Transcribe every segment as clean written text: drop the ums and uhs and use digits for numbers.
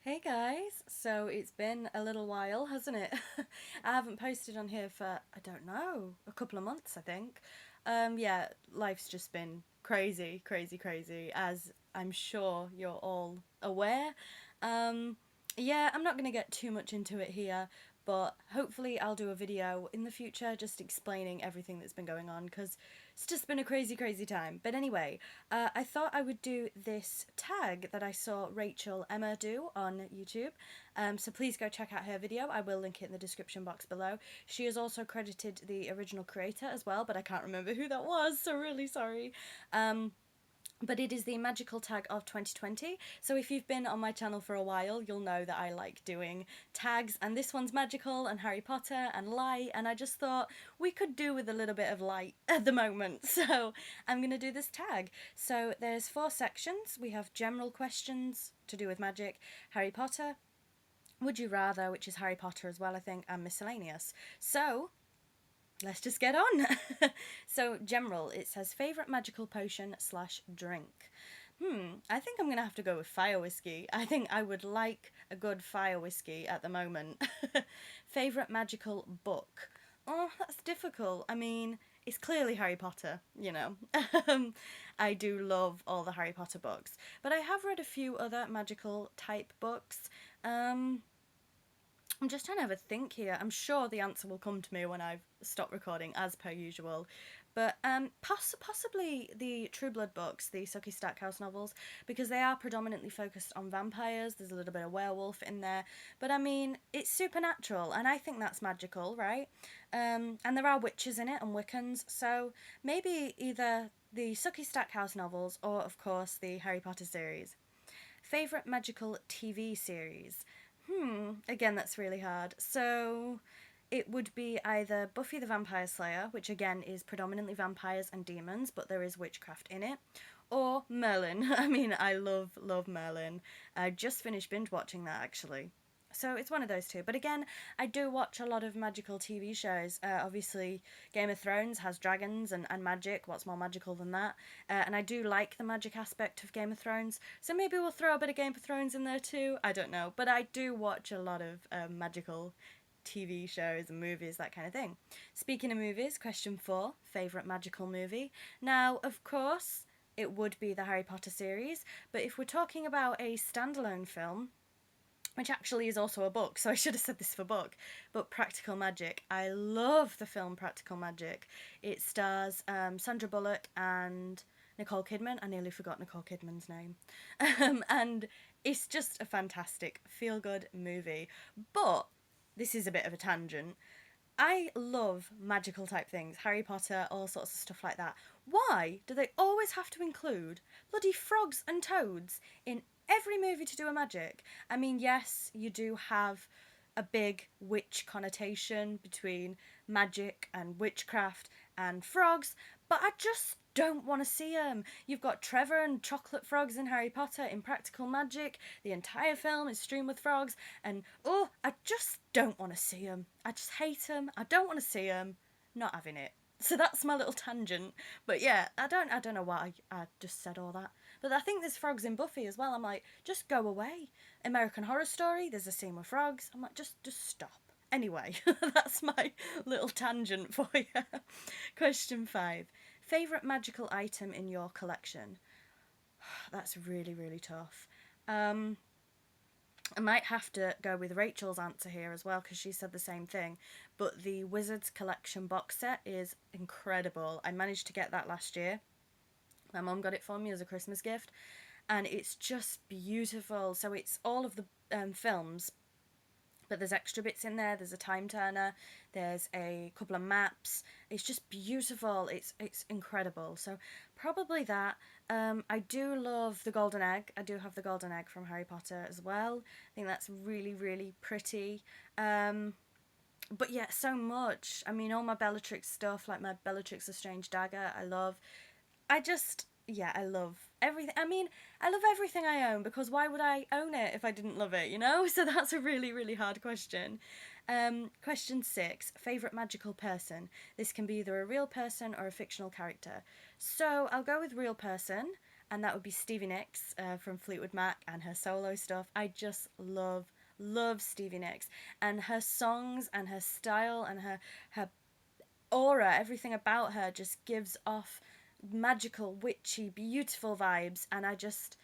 Hey guys, so it's been a little while, hasn't it? I haven't posted on here for, I don't know, a couple of months, I think. Yeah, life's just been crazy, crazy, crazy, as I'm sure you're all aware. Um, yeah, I'm not going to get too much into it here, but hopefully I'll do a video in the future just explaining everything that's been going on because it's just been a crazy, crazy time. But anyway, I thought I would do this tag that I saw Rachel Emma do on YouTube. So please go check out her video. I will link it in the description box below. She has also credited the original creator as well, but I can't remember who that was, so really sorry. But it is the magical tag of 2020. So if you've been on my channel for a while, you'll know that I like doing tags, and this one's magical and Harry Potter and light, and I just thought we could do with a little bit of light at the moment. So I'm going to do this tag. So there's 4 sections. We have general questions to do with magic, Harry Potter, Would You Rather, which is Harry Potter as well, I think, and miscellaneous. So let's just get on. So, general, it says favourite magical potion slash drink. I think I'm gonna have to go with fire whiskey. I think I would like a good fire whiskey at the moment. Favourite magical book. Oh, that's difficult. I mean, it's clearly Harry Potter, you know. I do love all the Harry Potter books, but I have read a few other magical type books. Um, I'm just trying to have a think here. I'm sure the answer will come to me when I've stopped recording, as per usual. But possibly the True Blood books, the Sookie Stackhouse novels, because they are predominantly focused on vampires. There's a little bit of werewolf in there, but I mean, it's supernatural, and I think that's magical, right? And there are witches in it and Wiccans, so maybe either the Sookie Stackhouse novels or, of course, the Harry Potter series. Favorite magical TV series? Again, that's really hard. So it would be either Buffy the Vampire Slayer, which again is predominantly vampires and demons, but there is witchcraft in it, or Merlin. I mean, I love Merlin. I just finished binge watching that actually. So it's one of those two. But again, I do watch a lot of magical TV shows. Obviously, Game of Thrones has dragons and magic. What's more magical than that? And I do like the magic aspect of Game of Thrones. So maybe we'll throw a bit of Game of Thrones in there too. I don't know. But I do watch a lot of magical TV shows and movies, that kind of thing. Speaking of movies, question 4, favourite magical movie. Now, of course, it would be the Harry Potter series, but if we're talking about a standalone film, which actually is also a book, so I should have said this for book, but Practical Magic. I love the film Practical Magic. It stars Sandra Bullock and Nicole Kidman. I nearly forgot Nicole Kidman's name. And it's just a fantastic feel good movie. But this is a bit of a tangent. I love magical type things, Harry Potter, all sorts of stuff like that. Why do they always have to include bloody frogs and toads in every movie to do a magic? I mean, yes, you do have a big witch connotation between magic and witchcraft and frogs, but I just don't want to see them. You've got Trevor and chocolate frogs in Harry Potter in Practical Magic. The entire film is strewn with frogs, and oh, I just don't want to see them. I just hate them. I don't want to see them. Not having it. So that's my little tangent. But yeah, I don't know why I just said all that. But I think there's frogs in Buffy as well. I'm like, just go away. American Horror Story, there's a scene with frogs. I'm like, just stop. Anyway, that's my little tangent for you. Question 5. Favourite magical item in your collection? That's really, really tough. Um, I might have to go with Rachel's answer here as well because she said the same thing. But the Wizards Collection box set is incredible. I managed to get that last year. My mum got it for me as a Christmas gift, and it's just beautiful. So it's all of the films, but there's extra bits in there. There's a time turner, there's a couple of maps. It's just beautiful. It's incredible. So probably that. I do love the golden egg. I do have the golden egg from Harry Potter as well. I think that's really, really pretty. But yeah, so much. I mean, all my Bellatrix stuff, like my Bellatrix the Strange Dagger, I love. Yeah, I love everything. I mean, I love everything I own because why would I own it if I didn't love it, you know? So that's a really, really hard question. Question 6, favourite magical person. This can be either a real person or a fictional character. So I'll go with real person, and that would be Stevie Nicks from Fleetwood Mac and her solo stuff. I just love Stevie Nicks, and her songs and her style and her aura, everything about her just gives off magical, witchy, beautiful vibes, and I just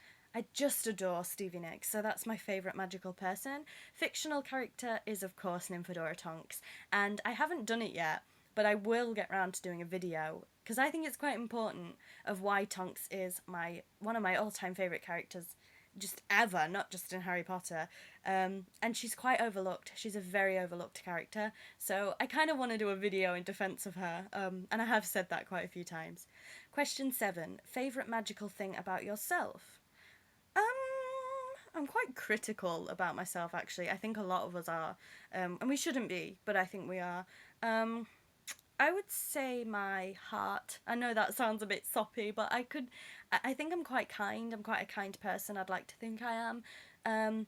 adore Stevie Nicks, so that's my favourite magical person. Fictional character is, of course, Nymphadora Tonks, and I haven't done it yet, but I will get round to doing a video, because I think it's quite important of why Tonks is one of my all-time favourite characters just ever, not just in Harry Potter. And she's quite overlooked. She's a very overlooked character, so I kind of want to do a video in defence of her, and I have said that quite a few times. Question 7. Favourite magical thing about yourself? I'm quite critical about myself, actually. I think a lot of us are, and we shouldn't be, but I think we are. I would say my heart. I know that sounds a bit soppy, but I think I'm quite kind. I'm quite a kind person. I'd like to think I am.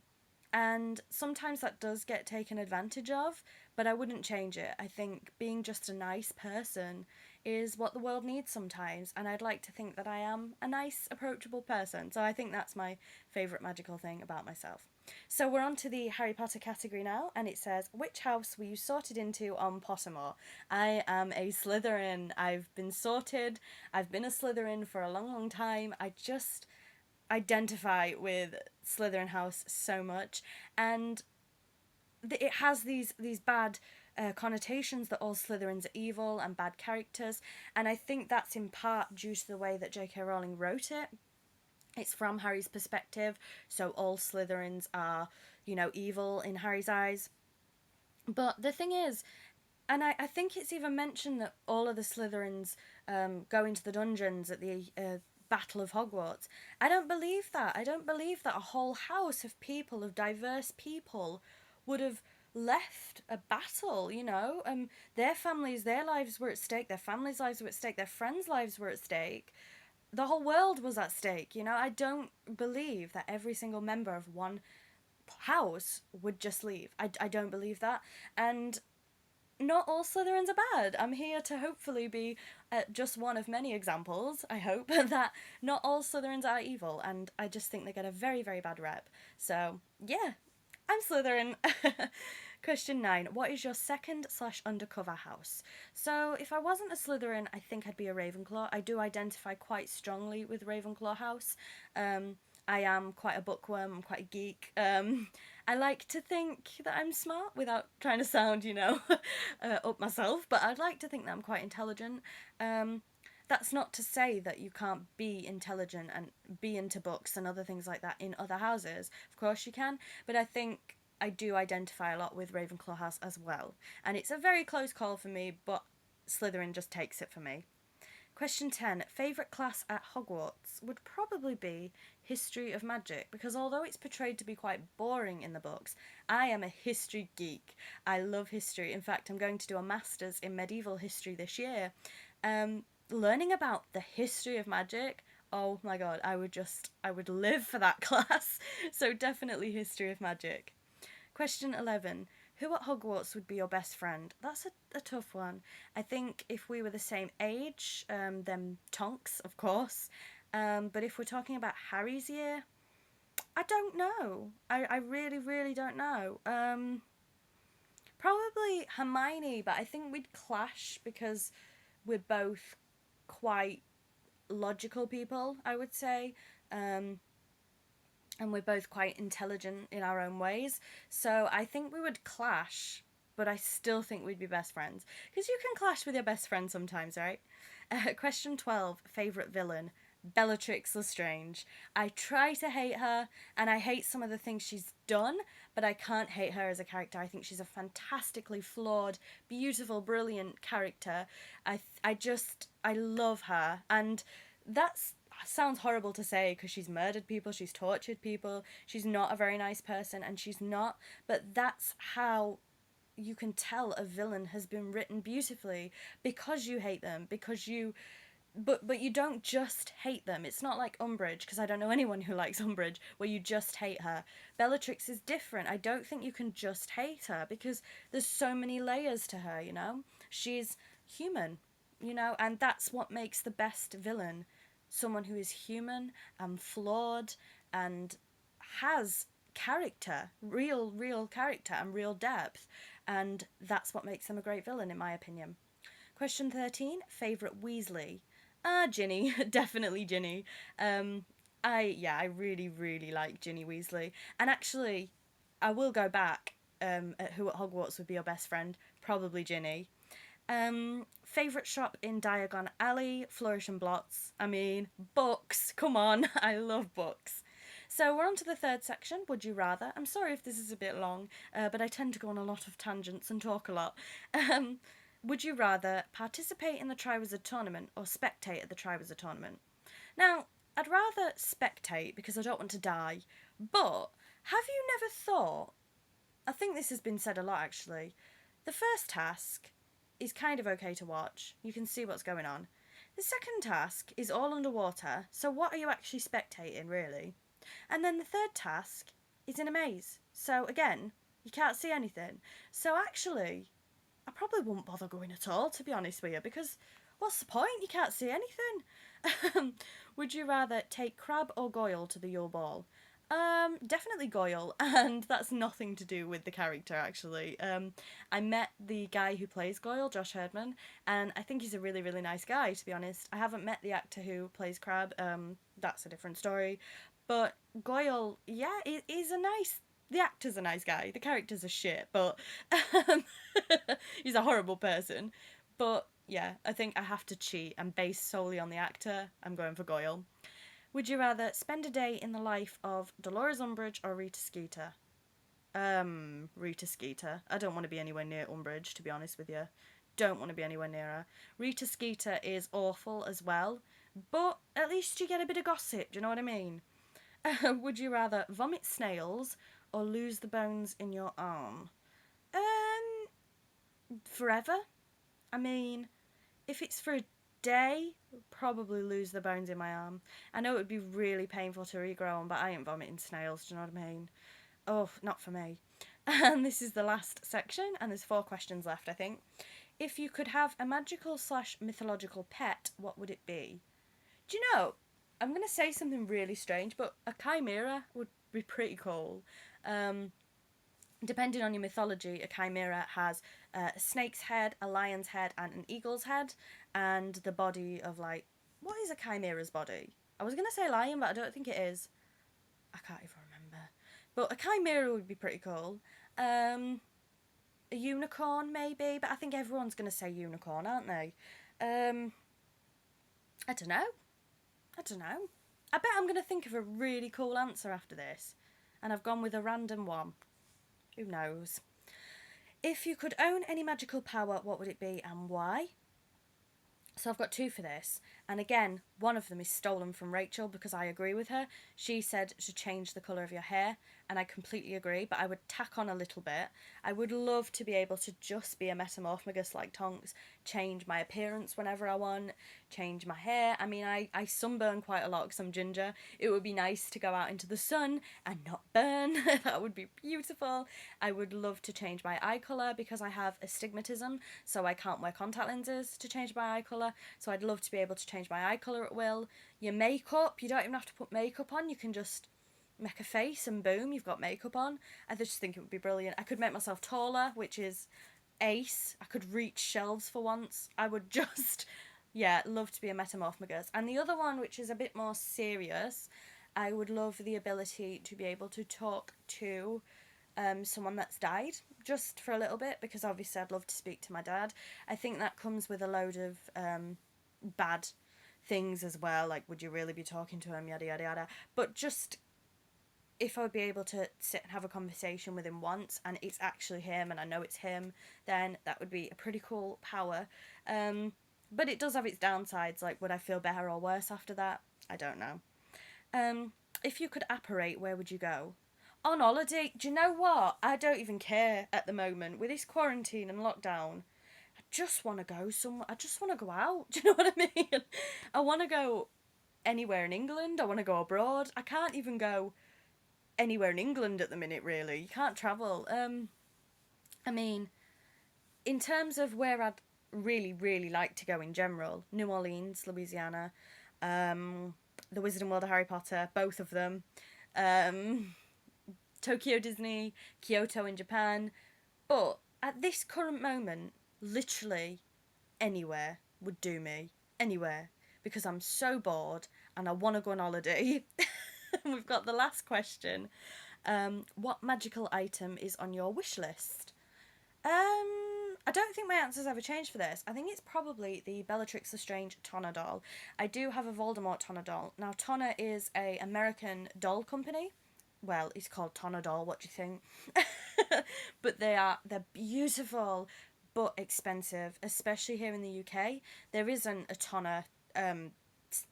And sometimes that does get taken advantage of, but I wouldn't change it. I think being just a nice person is what the world needs sometimes, and I'd like to think that I am a nice, approachable person. So I think that's my favourite magical thing about myself. So we're on to the Harry Potter category now, and it says, which house were you sorted into on Pottermore? I am a Slytherin. I've been sorted. I've been a Slytherin for a long time. I just identify with Slytherin house so much, and it has these bad connotations that all Slytherins are evil and bad characters, and I think that's in part due to the way that J.K. Rowling wrote it. It's from Harry's perspective, so all Slytherins are, evil in Harry's eyes. But the thing is, and I think it's even mentioned that all of the Slytherins go into the dungeons at the Battle of Hogwarts. I don't believe that. I don't believe that a whole house of people, of diverse people, would have left a battle, their families, their lives were at stake, their families' lives were at stake, their friends' lives were at stake. The whole world was at stake, I don't believe that every single member of one house would just leave. I don't believe that. And not all Slytherins are bad. I'm here to hopefully be just one of many examples, I hope, that not all Slytherins are evil, and I just think they get a very, very bad rep. So, yeah, I'm Slytherin. Question 9. What is your second/undercover house? So, if I wasn't a Slytherin, I think I'd be a Ravenclaw. I do identify quite strongly with Ravenclaw house. I am quite a bookworm, I'm quite a geek. I like to think that I'm smart without trying to sound, up myself, but I'd like to think that I'm quite intelligent. That's not to say that you can't be intelligent and be into books and other things like that in other houses. Of course you can, but I think I do identify a lot with Ravenclaw house as well. And it's a very close call for me, but Slytherin just takes it for me. Question 10. Favourite class at Hogwarts would probably be History of Magic, because although it's portrayed to be quite boring in the books, I am a history geek. I love history. In fact, I'm going to do a master's in medieval history this year. Learning about the history of magic, oh my god, I would live for that class. So definitely History of Magic. Question 11. Who at Hogwarts would be your best friend? That's a tough one. I think if we were the same age, then Tonks, of course. But if we're talking about Harry's year, I don't know. I really, really don't know. Probably Hermione, but I think we'd clash because we're both quite logical people, I would say. And we're both quite intelligent in our own ways. So I think we would clash, but I still think we'd be best friends. Because you can clash with your best friend sometimes, right? Question 12, favourite villain. Bellatrix Lestrange. I try to hate her, and I hate some of the things she's done, but I can't hate her as a character. I think she's a fantastically flawed, beautiful, brilliant character. I love her, and that's sounds horrible to say because she's murdered people, she's tortured people, she's not a very nice person, and she's not, but that's how you can tell a villain has been written beautifully, because you hate them, because you but you don't just hate them. It's not like Umbridge, because I don't know anyone who likes Umbridge, where you just hate her. Bellatrix is different. I don't think you can just hate her, because there's so many layers to her, She's human, and that's what makes the best villain. someone who is human and flawed and has character, real character and real depth, and that's what makes them a great villain in my opinion. Question 13, favourite Weasley? Ginny, definitely Ginny. Um, I really like Ginny Weasley, and actually, I will go back. At who at Hogwarts would be your best friend? Probably Ginny. Favourite shop in Diagon Alley? Flourish and Blots. I mean, books. Come on, I love books. So we're on to the third section. Would you rather? I'm sorry if this is a bit long, but I tend to go on a lot of tangents and talk a lot. Um, would you rather participate in the Triwizard Tournament or spectate at the Triwizard Tournament? Now, I'd rather spectate because I don't want to die, but have you never thought? I think this has been said a lot actually. The first task is kind of okay to watch, you can see what's going on. The second task is all underwater, so what are you actually spectating really? And then the third task is in a maze, so again, you can't see anything. So actually, I probably wouldn't bother going at all, to be honest with you, because what's the point? You can't see anything. Would you rather take Crabbe or Goyle to the Yule Ball? Definitely Goyle, and that's nothing to do with the character actually. I met the guy who plays Goyle, Josh Herdman, and I think he's a really nice guy. To be honest, I haven't met the actor who plays Crabbe. That's a different story, but Goyle, yeah, is a nice. The actor's a nice guy. The character's a shit, but um, he's a horrible person. But yeah, I think I have to cheat and base solely on the actor. I'm going for Goyle. Would you rather spend a day in the life of Dolores Umbridge or Rita Skeeter? Rita Skeeter. I don't want to be anywhere near Umbridge, to be honest with you. Don't want to be anywhere near her. Rita Skeeter is awful as well, but at least you get a bit of gossip, do you know what I mean? Would you rather vomit snails or lose the bones in your arm? Forever? I mean, if it's for a day, probably lose the bones in my arm. I know it would be really painful to regrow them, but I ain't vomiting snails, do you know what I mean? Oh, not for me. And this is the last section, and there's 4 questions left, I think. If you could have a magical slash mythological pet, what would it be? Do you know, I'm going to say something really strange, but a chimera would be pretty cool. Um, Depending on your mythology, a chimera has a snake's head, a lion's head, and an eagle's head, and the body of like, what is a chimera's body? I was gonna say lion, but I don't think it is. I can't even remember. But a chimera would be pretty cool. A unicorn maybe, but I think everyone's gonna say unicorn, aren't they? I don't know. I don't know. I bet I'm gonna think of a really cool answer after this, and I've gone with a random one. Who knows? If you could own any magical power, what would it be and why? So I've got 2 for this. And again, one of them is stolen from Rachel because I agree with her. She said to change the colour of your hair, and I completely agree, but I would tack on a little bit. I would love to be able to just be a metamorphagus like Tonks, change my appearance whenever I want, change my hair. I mean, I sunburn quite a lot because I'm ginger. It would be nice to go out into the sun and not burn. That would be beautiful. I would love to change my eye colour because I have astigmatism, so I can't wear contact lenses to change my eye colour. So I'd love to be able to change my eye colour at will. Your makeup, you don't even have to put makeup on, you can just make a face and boom, you've got makeup on. I just think it would be brilliant. I could make myself taller, which is ace. I could reach shelves for once. I would just, yeah, love to be a metamorphagus. And the other one, which is a bit more serious, I would love the ability to be able to talk to someone that's died just for a little bit, because obviously I'd love to speak to my dad. I think that comes with a load of bad things as well, like would you really be talking to him, yada yada yada. But just if I would be able to sit and have a conversation with him once and it's actually him and I know it's him, then that would be a pretty cool power. But it does have its downsides, like would I feel better or worse after that? I don't know. If you could apparate, where would you go? On holiday. Do you know what? I don't even care at the moment. With this quarantine and lockdown, I just want to go somewhere. I just want to go out. Do you know what I mean? I want to go anywhere in England. I want to go abroad. I can't even go anywhere in England at the minute, really. You can't travel. I mean, in terms of where I'd really like to go in general, New Orleans, Louisiana. The Wizarding World of Harry Potter, both of them, um, Tokyo Disney, Kyoto in Japan. But at this current moment, literally anywhere would do me. Anywhere. Because I'm so bored and I want to go on holiday. We've got the last question. What magical item is on your wish list? I don't think my answer's ever changed for this. I think it's probably the Bellatrix Lestrange Tonna doll. I do have a Voldemort Tonna doll. Now, Tonna is a American doll company. Well, it's called Tonna doll. What do you think? But they're beautiful, but expensive, especially here in the UK. There isn't a Tonna um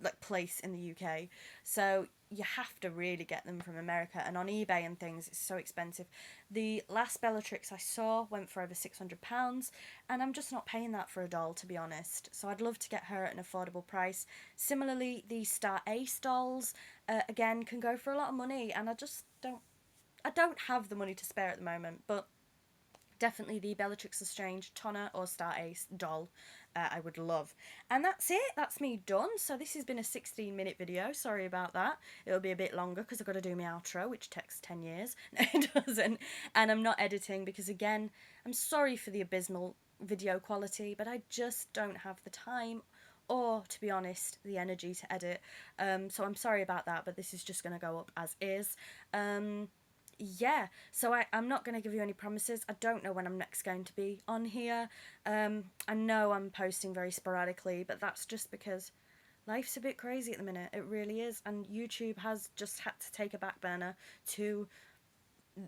like place in the UK, so you have to really get them from America, and on eBay and things it's so expensive. The last Bellatrix I saw went for over £600, and I'm just not paying that for a doll, to be honest, so I'd love to get her at an affordable price. Similarly, the Star Ace dolls, again, can go for a lot of money, and I don't have the money to spare at the moment, but definitely the Bellatrix Lestrange Tonna or Star Ace doll I would love. And that's it. That's me done. So this has been a 16-minute video. Sorry about that. It'll be a bit longer because I've got to do my outro, which takes 10 years. No, it doesn't. And I'm not editing because, again, I'm sorry for the abysmal video quality, but I just don't have the time or, to be honest, the energy to edit. So I'm sorry about that, but this is just going to go up as is. Yeah, so I'm not going to give you any promises. I don't know when I'm next going to be on here. I know I'm posting very sporadically, but that's just because life's a bit crazy at the minute. It really is. And YouTube has just had to take a back burner to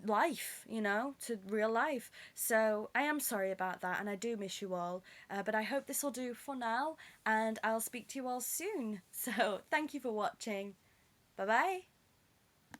life, to real life. So I am sorry about that, and I do miss you all. But I hope this will do for now, and I'll speak to you all soon. So thank you for watching. Bye bye.